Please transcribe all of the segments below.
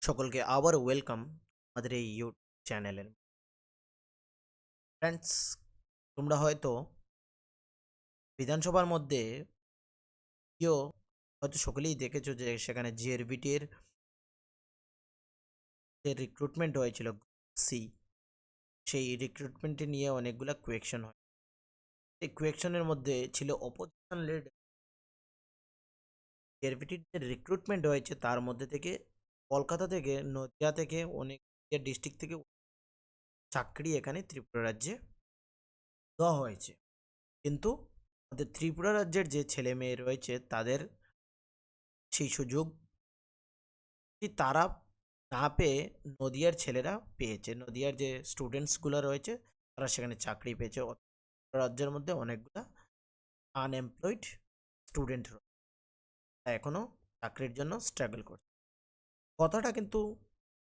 সকলকে আবার ওয়েলকাম আমাদের এই ইউটিউব চ্যানেলের। ফ্রেন্ডস, তোমরা হয়তো বিধানসভার মধ্যে কেউ হয়তো সকলেই দেখেছো যে সেখানে জিআরবিটির যে রিক্রুটমেন্ট হয়েছিল সি, সেই রিক্রুটমেন্টে নিয়ে অনেকগুলা কোয়েকশন হয়। এই কোয়েকশনের মধ্যে ছিল অপোজিশন লিড। জিআরবিটির যে রিক্রুটমেন্ট হয়েছে তার মধ্যে থেকে কলকাতা থেকে, নদিয়া থেকে, অনেক ডিস্ট্রিক্ট থেকে চাকরি এখানে ত্রিপুরা রাজ্যে দেওয়া হয়েছে। কিন্তু আমাদের ত্রিপুরা রাজ্যের যে ছেলে মেয়ে রয়েছে তাদের সেই সুযোগ তারা না পেয়ে নদিয়ার ছেলেরা পেয়েছে। নদিয়ার যে স্টুডেন্টসগুলো রয়েছে তারা সেখানে চাকরি পেয়েছে। রাজ্যের মধ্যে অনেকগুলা আনএমপ্লয়েড স্টুডেন্ট রয়েছে, এখনও চাকরির জন্য স্ট্রাগল করছে। কথাটা কিন্তু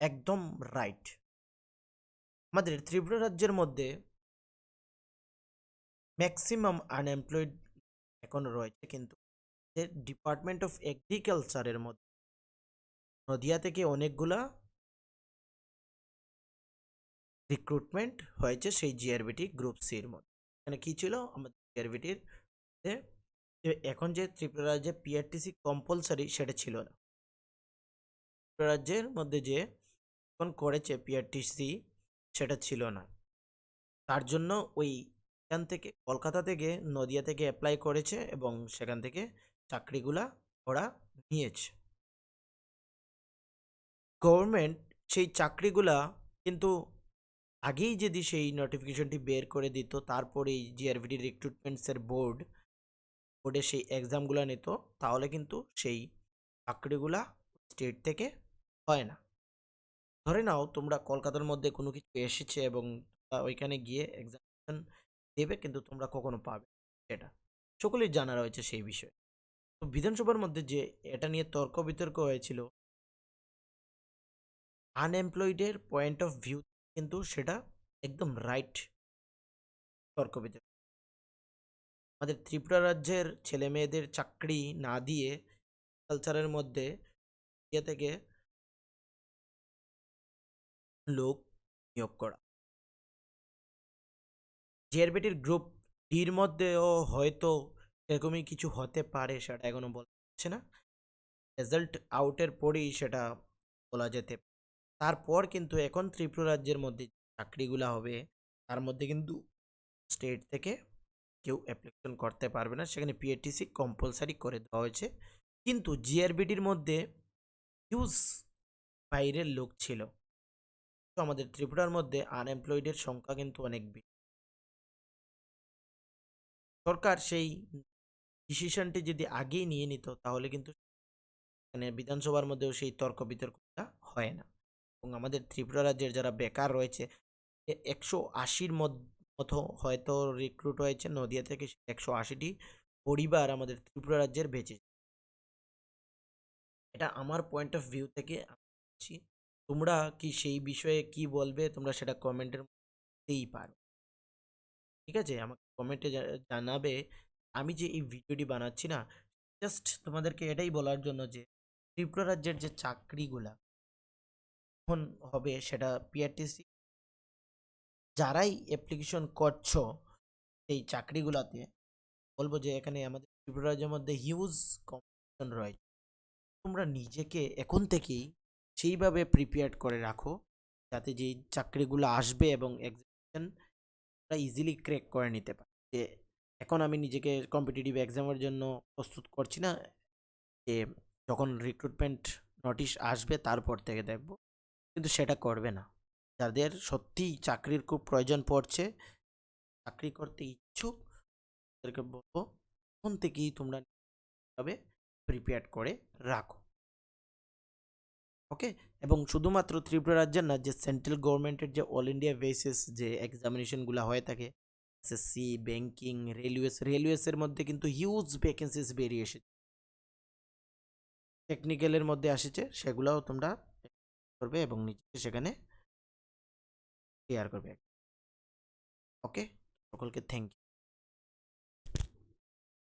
একদম রাইট। আমাদের ত্রিপুরা রাজ্যের মধ্যে ম্যাক্সিমাম আনএমপ্লয়েড এখনও রয়েছে, কিন্তু ডিপার্টমেন্ট অফ এগ্রিকালচারের মধ্যে নদিয়া থেকে অনেকগুলা রিক্রুটমেন্ট হয়েছে সেই জিআরবিটি গ্রুপ সির মধ্যে। এখানে কী ছিল আমাদের জিআরবিটির এখন যে ত্রিপুরা রাজ্যে পিআরটিসি কম্পালসারি সেটা ছিল না। ত্রিপুরা রাজ্যের মধ্যে যে এখন করেছে পিআরটিসি সেটা ছিল না। তার জন্য ওই এখান থেকে কলকাতা থেকে নদিয়া থেকে অ্যাপ্লাই করেছে এবং সেখান থেকে চাকরিগুলা ওরা নিয়েছে। গভর্নমেন্ট সেই চাকরিগুলা কিন্তু আগেই যদি সেই নোটিফিকেশনটি বের করে দিত, তারপরেই জিআরবিটি রিক্রুটমেন্টসের বোর্ডে সেই এক্সামগুলো নিত, তাহলে কিন্তু সেই চাকরিগুলা স্টেট থেকে হয় না। ধরে নাও তোমরা কলকাতার মধ্যে কোনো কিছু এসেছে এবং ওইখানে গিয়ে এক্সামিনেশন দেবে, কিন্তু তোমরা কখনো পাবে সেটা সকলেই জানা রয়েছে সেই বিষয়ে। তো বিধানসভার মধ্যে যে এটা নিয়ে তর্ক বিতর্ক হয়েছিল, আনএমপ্লয়েডের পয়েন্ট অফ ভিউ কিন্তু সেটা একদম রাইট তর্ক বিতর্ক। আমাদের ত্রিপুরা রাজ্যের ছেলে মেয়েদের চাকরি না দিয়ে কালচারের মধ্যে ইয়ে থেকে লোক নিয়োগ করা। জিআরবিটির গ্রুপ ডির মধ্যেও হয়তো এরকমই কিছু হতে পারে, সেটা এখনো বলা যাচ্ছে না। রেজাল্ট আউটের পরেই সেটা বলা যেতে পারে। তারপর কিন্তু এখন ত্রিপুরা রাজ্যের মধ্যে চাকরিগুলো হবে তার মধ্যে কিন্তু স্টেট থেকে কেউ অ্যাপ্লিকেশন করতে পারবে না, সেখানে পিএটিসি কম্পালসারি করে দেওয়া হয়েছে। কিন্তু জিআরবিটির মধ্যে হিউজ বাইরের লোক ছিল, তো আমাদের ত্রিপুরার মধ্যে আনএমপ্লয়েডের সংখ্যা কিন্তু অনেক বেশি। সরকার সেই ডিসিশনটি যদি আগেই নিয়ে নিত তাহলে কিন্তু মানে বিধানসভার মধ্যেও সেই তর্ক বিতর্কটা হয় না। এবং আমাদের ত্রিপুরা রাজ্যের যারা বেকার রয়েছে 180-র মতো হয়তো রিক্রুট হয়েছে নদিয়া থেকে, 180টি পরিবার আমাদের ত্রিপুরা রাজ্যের বেঁচে। এটা আমার পয়েন্ট অফ ভিউ থেকে আমি বলছি। তোমরা কি সেই বিষয়ে কি বলবে, তোমরা সেটা কমেন্টের মধ্যেই পারো। ঠিক আছে, আমাকে কমেন্টে জানাবে। আমি যে এই ভিডিওটি বানাচ্ছি না, জাস্ট তোমাদেরকে এটাই বলার জন্য যে ত্রিপুরা রাজ্যের যে চাকরিগুলা এখন হবে সেটা পিআরটিসি যারাই অ্যাপ্লিকেশন করছো এই চাকরিগুলাতে, বলবো যে এখানে আমাদের ত্রিপুরা রাজ্যের মধ্যে হিউজ কম্পিটিশন রয়েছে। তোমরা নিজেকে এখন থেকেই সেইভাবে প্রিপেয়ার করে রাখো যাতে যেই চাকরিগুলো আসবে এবং এক্সামিনেশন ইজিলি ক্র্যাক করে নিতে পারে। যে এখন আমি নিজেকে কম্পিটিটিভ এক্সামের জন্য প্রস্তুত করছি না, যে যখন রিক্রুটমেন্ট নোটিশ আসবে তারপর থেকে দেখব, কিন্তু সেটা করবে না। যাদের সত্যিই চাকরির খুব প্রয়োজন পড়ছে, চাকরি করতে ইচ্ছুক, তাদেরকে বলবো এখন থেকেই তোমরা ভাবে প্রিপেয়ার করে রাখো। ওকে, এবং শুধুমাত্র ত্রিপুরা রাজ্যের না, যে সেন্ট্রাল গভর্নমেন্টের যে অল ইন্ডিয়া বেসিস যে এক্সামিনেশনগুলো হয়ে থাকে, এসএসসি, ব্যাংকিং, রেলওয়েসের মধ্যে কিন্তু হিউজ ভ্যাকেন্সিস বেরিয়ে এসেছে। টেকনিক্যালের মধ্যে আসছে, সেগুলোও তোমরা করবে এবং নিজেকে সেখানে ক্লিয়ার করবে। ওকে, সকলকে থ্যাংক ইউ।